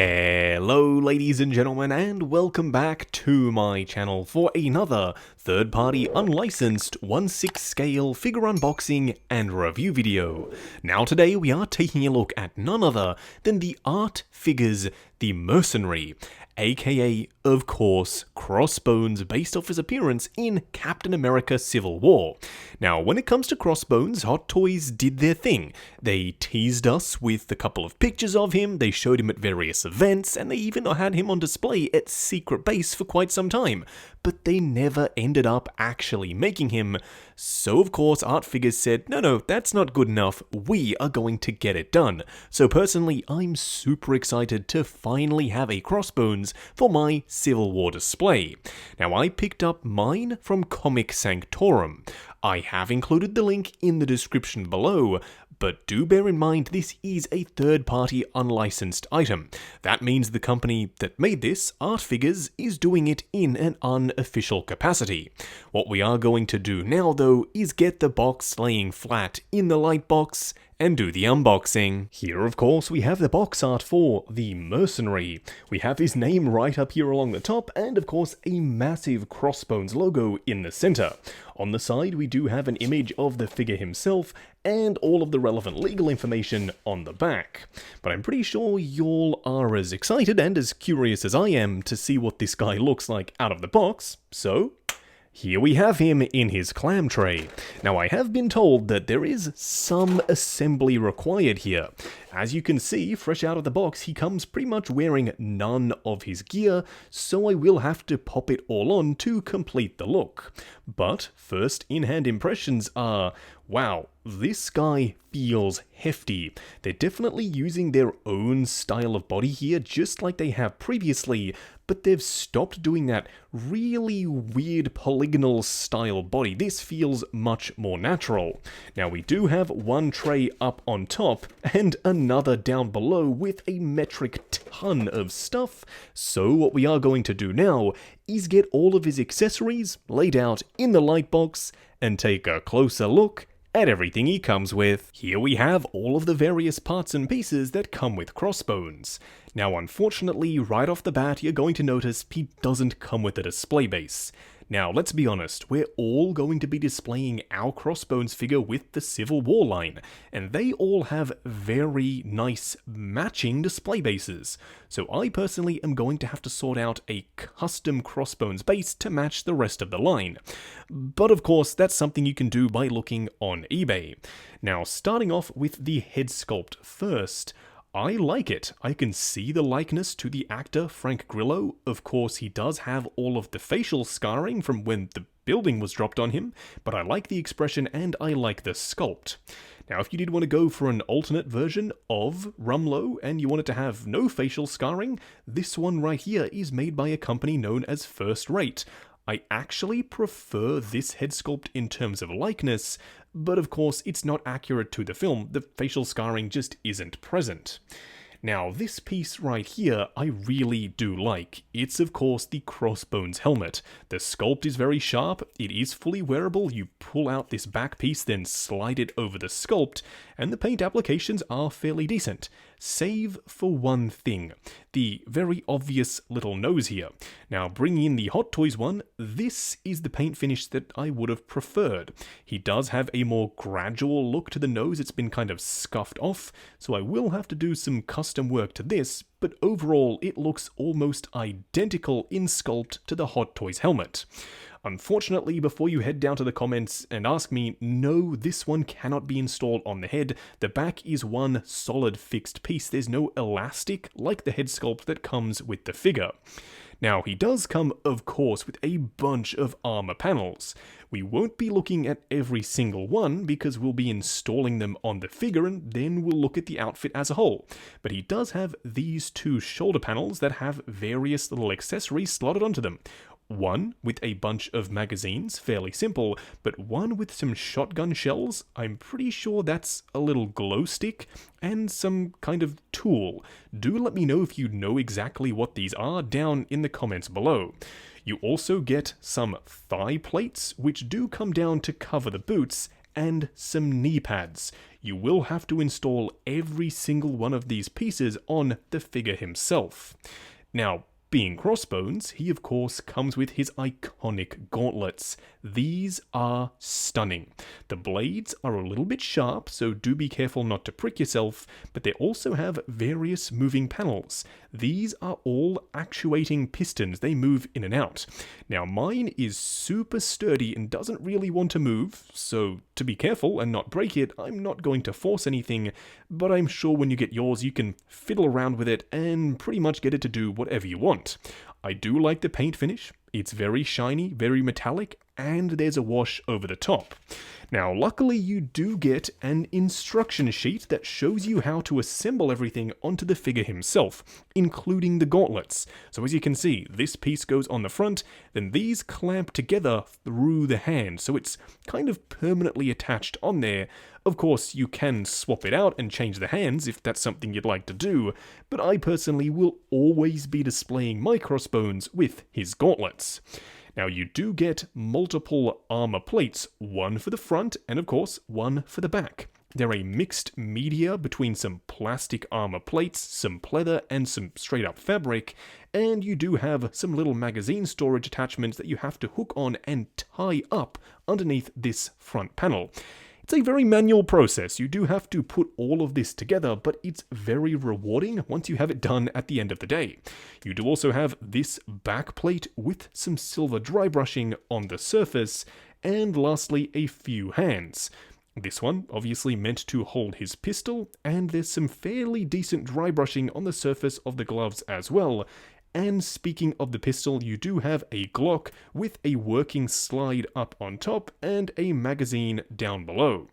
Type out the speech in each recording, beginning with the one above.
Hello ladies and gentlemen, and welcome back to my channel for another third-party unlicensed 1/6 scale figure unboxing and review video. Now today we are taking a look at none other than the art figures the Mercenary, aka of course Crossbones, based off his appearance in Captain America Civil War. Now when it comes to Crossbones, Hot Toys did their thing. They teased us with a couple of pictures of him, they showed him at various events, and they even had him on display at Secret Base for quite some time. But they never ended up actually making him. So of course Art Figures said, no, that's not good enough, we are going to get it done. So personally, I'm super excited to finally have a Crossbones for my Civil War display. Now I picked up mine from Comic Sanctorum. I have included the link in the description below, but do bear in mind this is a third-party unlicensed item. That means the company that made this, Art Figures, is doing it in an unofficial capacity. What we are going to do now though is get the box laying flat in the light box and do the unboxing. Here of course we have the box art for the Mercenary. We have his name right up here along the top, and of course a massive Crossbones logo in the center. On the side we do have an image of the figure himself and all of the relevant legal information on the back. But I'm pretty sure y'all are as excited and as curious as I am to see what this guy looks like out of the box, so here we have him in his clam tray. Now I have been told that there is some assembly required here. As you can see, fresh out of the box, he comes pretty much wearing none of his gear, so I will have to pop it all on to complete the look. But first in-hand impressions are, wow, this guy feels hefty. They're definitely using their own style of body here, just like they have previously, but they've stopped doing that really weird polygonal style body. This feels much more natural. Now we do have one tray up on top and another down below with a metric ton of stuff. So what we are going to do now is get all of his accessories laid out in the light box and take a closer look at everything he comes with. Here we have all of the various parts and pieces that come with Crossbones. Now unfortunately, right off the bat, you're going to notice he doesn't come with a display base. Now let's be honest, we're all going to be displaying our Crossbones figure with the Civil War line, and they all have very nice matching display bases. So I personally am going to have to sort out a custom Crossbones base to match the rest of the line. But of course, that's something you can do by looking on eBay. Now starting off with the head sculpt first, I like it. I can see the likeness to the actor Frank Grillo. Of course, he does have all of the facial scarring from when the building was dropped on him, but I like the expression and I like the sculpt. Now, if you did want to go for an alternate version of Rumlow and you wanted to have no facial scarring, this one right here is made by a company known as First Rate. I actually prefer this head sculpt in terms of likeness, but of course it's not accurate to the film, the facial scarring just isn't present. Now this piece right here I really do like. It's of course the Crossbones helmet. The sculpt is very sharp, it is fully wearable, you pull out this back piece then slide it over the sculpt, and the paint applications are fairly decent. Save for one thing, the very obvious little nose here. Now bringing in the Hot Toys one, this is the paint finish that I would have preferred. He does have a more gradual look to the nose, it's been kind of scuffed off, so I will have to do some custom work to this, but overall it looks almost identical in sculpt to the Hot Toys helmet. Unfortunately, before you head down to the comments and ask me, no, this one cannot be installed on the head. The back is one solid fixed piece. There's no elastic like the head sculpt that comes with the figure. Now, he does come, of course, with a bunch of armor panels. We won't be looking at every single one because we'll be installing them on the figure and then we'll look at the outfit as a whole. But he does have these two shoulder panels that have various little accessories slotted onto them. One with a bunch of magazines, fairly simple, but one with some shotgun shells. I'm pretty sure that's a little glow stick and some kind of tool. Do let me know if you know exactly what these are down in the comments below. You also get some thigh plates, which do come down to cover the boots, and some knee pads. You will have to install every single one of these pieces on the figure himself. Now, being Crossbones, he of course comes with his iconic gauntlets. These are stunning. The blades are a little bit sharp, so do be careful not to prick yourself, but they also have various moving panels. These are all actuating pistons. They move in and out. Now mine is super sturdy and doesn't really want to move, so to be careful and not break it, I'm not going to force anything, but I'm sure when you get yours you can fiddle around with it and pretty much get it to do whatever you want. I do like the paint finish. It's very shiny, very metallic, and there's a wash over the top. Now, luckily you do get an instruction sheet that shows you how to assemble everything onto the figure himself, including the gauntlets. So as you can see, this piece goes on the front, then these clamp together through the hand, so it's kind of permanently attached on there. Of course, you can swap it out and change the hands if that's something you'd like to do, but I personally will always be displaying my Crossbones with his gauntlets. Now you do get multiple armor plates, one for the front and of course one for the back. They're a mixed media between some plastic armor plates, some pleather and some straight up fabric, and you do have some little magazine storage attachments that you have to hook on and tie up underneath this front panel. It's a very manual process. You do have to put all of this together, but it's very rewarding once you have it done at the end of the day. You do also have this back plate with some silver dry brushing on the surface, and lastly a few hands. This one obviously meant to hold his pistol, and there's some fairly decent dry brushing on the surface of the gloves as well. And speaking of the pistol, you do have a Glock with a working slide up on top and a magazine down below.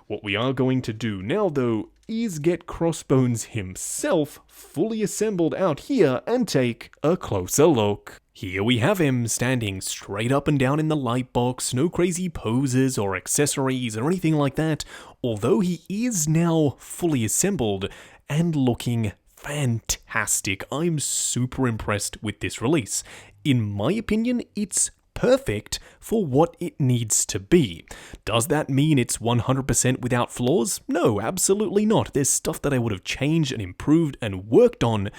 What we are going to do now though is get Crossbones himself fully assembled out here and take a closer look. Here we have him standing straight up and down in the light box, no crazy poses or accessories or anything like that, although he is now fully assembled and looking fantastic. I'm super impressed with this release. In my opinion, it's perfect for what it needs to be. Does that mean it's 100% without flaws? No, absolutely not. There's stuff that I would have changed and improved and worked on,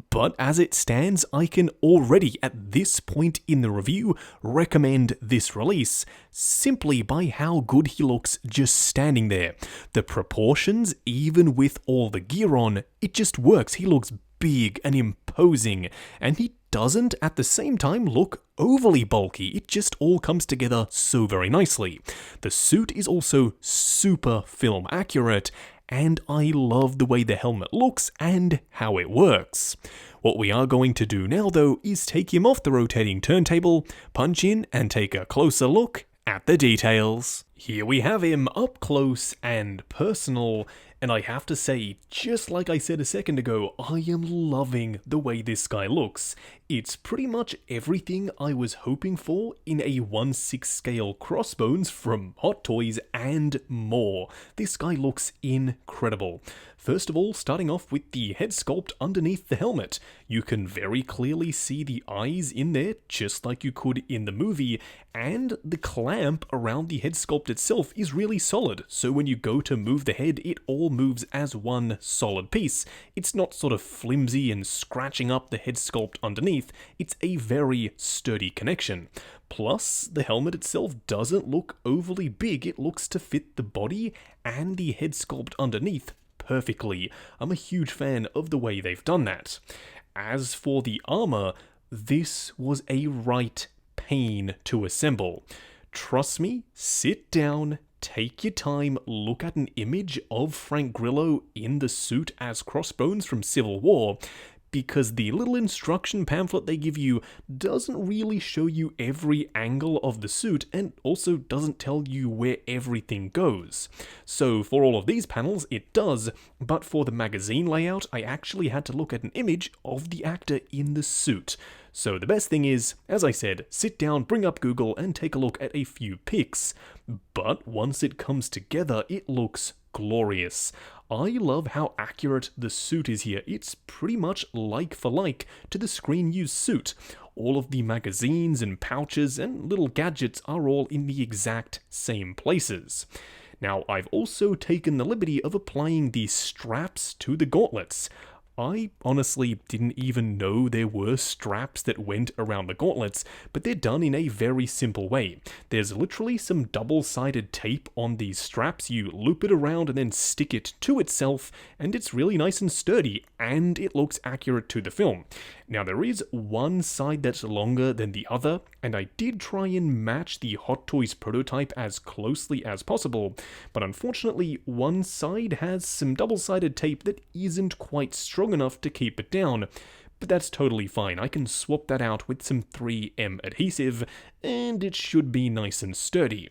but as it stands, I can already, at this point in the review, recommend this release simply by how good he looks just standing there. The proportions, even with all the gear on, it just works. He looks big and imposing, and he doesn't at the same time look overly bulky. It just all comes together so very nicely. The suit is also super film accurate, and I love the way the helmet looks and how it works. What we are going to do now though is take him off the rotating turntable, punch in and take a closer look at the details. Here we have him up close and personal, and I have to say, just like I said a second ago, I am loving the way this guy looks. It's pretty much everything I was hoping for in a 1/6 scale Crossbones from Hot Toys and more. This guy looks incredible. First of all, starting off with the head sculpt underneath the helmet. You can very clearly see the eyes in there, just like you could in the movie, and the clamp around the head sculpt itself is really solid, so when you go to move the head, it all moves as one solid piece. It's not sort of flimsy and scratching up the head sculpt underneath, it's a very sturdy connection. Plus, the helmet itself doesn't look overly big, it looks to fit the body and the head sculpt underneath perfectly. I'm a huge fan of the way they've done that. As for the armor, this was a right pain to assemble. Trust me, sit down, take your time, look at an image of Frank Grillo in the suit as Crossbones from Civil War, because the little instruction pamphlet they give you doesn't really show you every angle of the suit and also doesn't tell you where everything goes. So for all of these panels it does, but for the magazine layout I actually had to look at an image of the actor in the suit. So the best thing is, as I said, sit down, bring up Google and take a look at a few pics. But once it comes together, it looks glorious. I love how accurate the suit is here. It's pretty much like for like to the screen used suit. All of the magazines and pouches and little gadgets are all in the exact same places. Now, I've also taken the liberty of applying these straps to the gauntlets. I honestly didn't even know there were straps that went around the gauntlets, but they're done in a very simple way. There's literally some double-sided tape on these straps. You loop it around and then stick it to itself, and it's really nice and sturdy, and it looks accurate to the film. Now, there is one side that's longer than the other, and I did try and match the Hot Toys prototype as closely as possible, but unfortunately, one side has some double-sided tape that isn't quite strong enough to keep it down. But that's totally fine. I can swap that out with some 3M adhesive, and it should be nice and sturdy.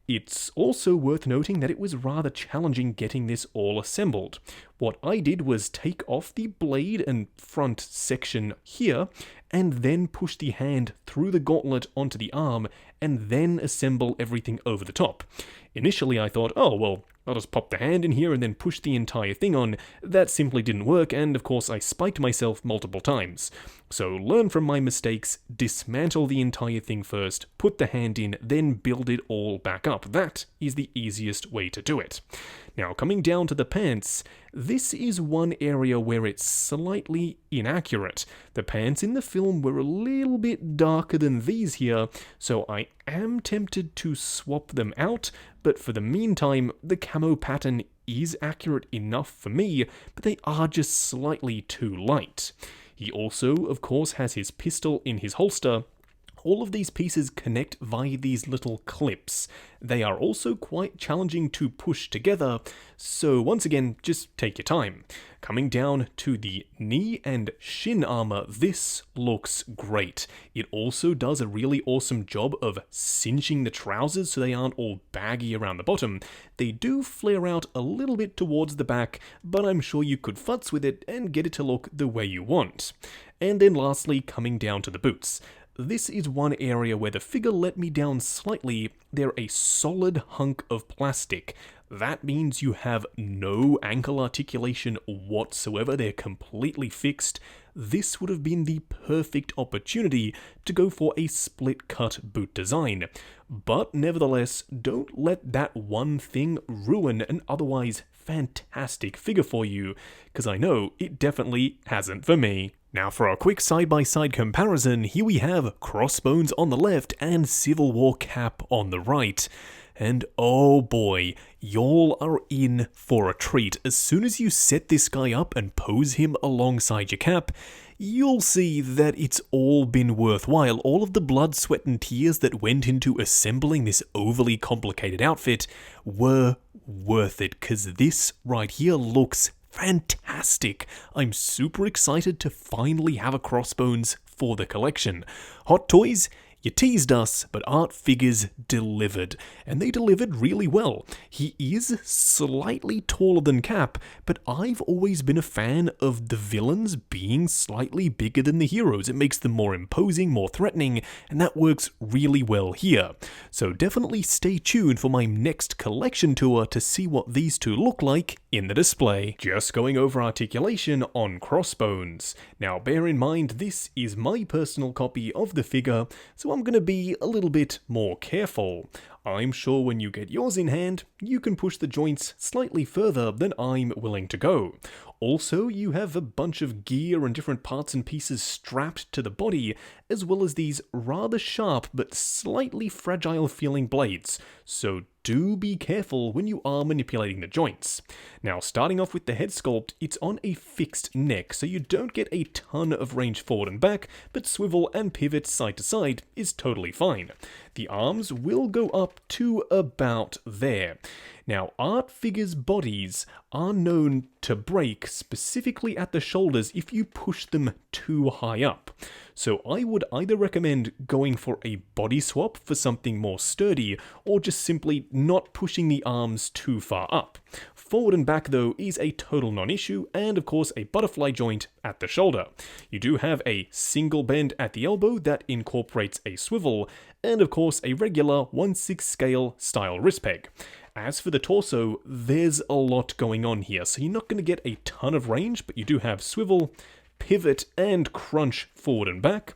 It's also worth noting that it was rather challenging getting this all assembled. What I did was take off the blade and front section here, and then push the hand through the gauntlet onto the arm, and then assemble everything over the top. Initially I thought, oh well, I'll just pop the hand in here and then push the entire thing on. That simply didn't work, and of course I spiked myself multiple times. So learn from my mistakes, dismantle the entire thing first, put the hand in, then build it all back up. That is the easiest way to do it. Now, coming down to the pants, this is one area where it's slightly inaccurate. The pants in the film were a little bit darker than these here, so I am tempted to swap them out, but for the meantime, the camo pattern is accurate enough for me, but they are just slightly too light. He also, of course, has his pistol in his holster. All of these pieces connect via these little clips. They are also quite challenging to push together, so once again, just take your time. Coming down to the knee and shin armor, this looks great. It also does a really awesome job of cinching the trousers so they aren't all baggy around the bottom. They do flare out a little bit towards the back, but I'm sure you could futz with it and get it to look the way you want. And then lastly, coming down to the boots. This is one area where the figure let me down slightly. They're a solid hunk of plastic. That means you have no ankle articulation whatsoever. They're completely fixed. This would have been the perfect opportunity to go for a split-cut boot design. But nevertheless, don't let that one thing ruin an otherwise fantastic figure for you, because I know it definitely hasn't for me. Now for a quick side-by-side comparison, here we have Crossbones on the left and Civil War Cap on the right. And oh boy, y'all are in for a treat. As soon as you set this guy up and pose him alongside your Cap, you'll see that it's all been worthwhile. All of the blood, sweat and tears that went into assembling this overly complicated outfit were worth it, because this right here looks fantastic. I'm super excited to finally have a Crossbones for the collection. Hot Toys, you teased us, but Art Figures delivered, and they delivered really well. He is slightly taller than Cap, but I've always been a fan of the villains being slightly bigger than the heroes. It makes them more imposing, more threatening, and that works really well here. So definitely stay tuned for my next collection tour to see what these two look like in the display. Just going over articulation on Crossbones. Now bear in mind, this is my personal copy of the figure, so I'm going to be a little bit more careful. I'm sure when you get yours in hand, you can push the joints slightly further than I'm willing to go. Also, you have a bunch of gear and different parts and pieces strapped to the body, as well as these rather sharp but slightly fragile feeling blades, so do be careful when you are manipulating the joints. Now, starting off with the head sculpt, it's on a fixed neck, so you don't get a ton of range forward and back, but swivel and pivot side to side is totally fine. The arms will go up to about there. Now, Art Figures' bodies are known to break specifically at the shoulders if you push them too high up. So I would either recommend going for a body swap for something more sturdy, or just simply not pushing the arms too far up. Forward and back though is a total non-issue, and of course a butterfly joint at the shoulder. You do have a single bend at the elbow that incorporates a swivel, and of course a regular 1/6 scale style wrist peg. As for the torso, there's a lot going on here, so you're not going to get a ton of range, but you do have swivel, pivot, and crunch forward and back.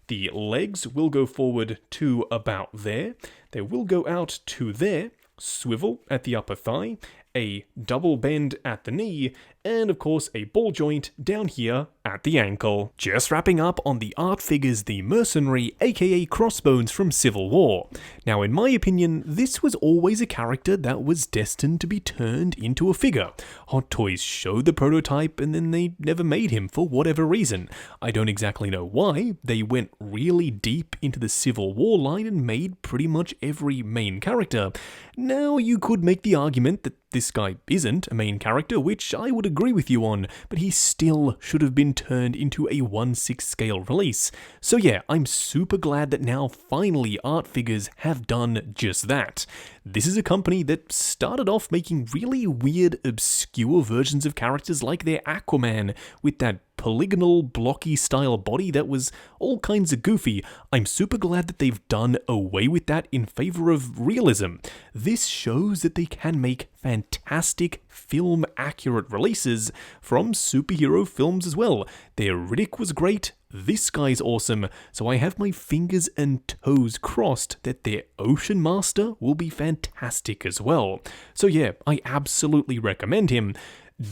The legs will go forward to about there. They will go out to there, swivel at the upper thigh, a double bend at the knee, and of course a ball joint down here at the ankle. Just wrapping up on the art figures, the Mercenary, aka Crossbones from Civil War. Now in my opinion, this was always a character that was destined to be turned into a figure. Hot Toys showed the prototype and then they never made him for whatever reason. I don't exactly know why. They went really deep into the Civil War line and made pretty much every main character. Now you could make the argument that this guy isn't a main character, which I would agree with you on, but he still should have been turned into a 1/6 scale release. So yeah, I'm super glad that now finally Art Figures have done just that. This is a company that started off making really weird, obscure versions of characters like their Aquaman with that polygonal, blocky style body that was all kinds of goofy. I'm super glad that they've done away with that in favor of realism. This shows that they can make fantastic film accurate releases from superhero films as well. Their Riddick was great, this guy's awesome, so I have my fingers and toes crossed that their Ocean Master will be fantastic as well. So yeah, I absolutely recommend him.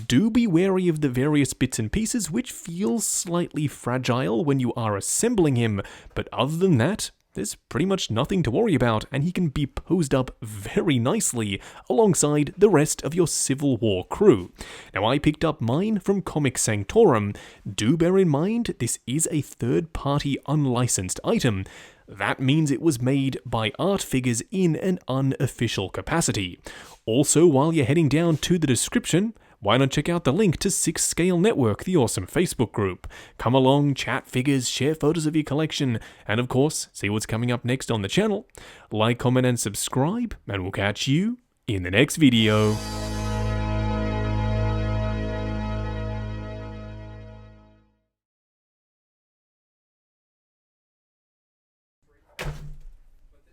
Do be wary of the various bits and pieces which feel slightly fragile when you are assembling him, but other than that, there's pretty much nothing to worry about, and he can be posed up very nicely alongside the rest of your Civil War crew. Now, I picked up mine from Comic Sanctorum. Do bear in mind, this is a third-party unlicensed item. That means it was made by Art Figures in an unofficial capacity. Also, while you're heading down to the description, why not check out the link to 6 Scale Network, the awesome Facebook group. Come along, chat figures, share photos of your collection, and of course, see what's coming up next on the channel. Like, comment, and subscribe, and we'll catch you in the next video.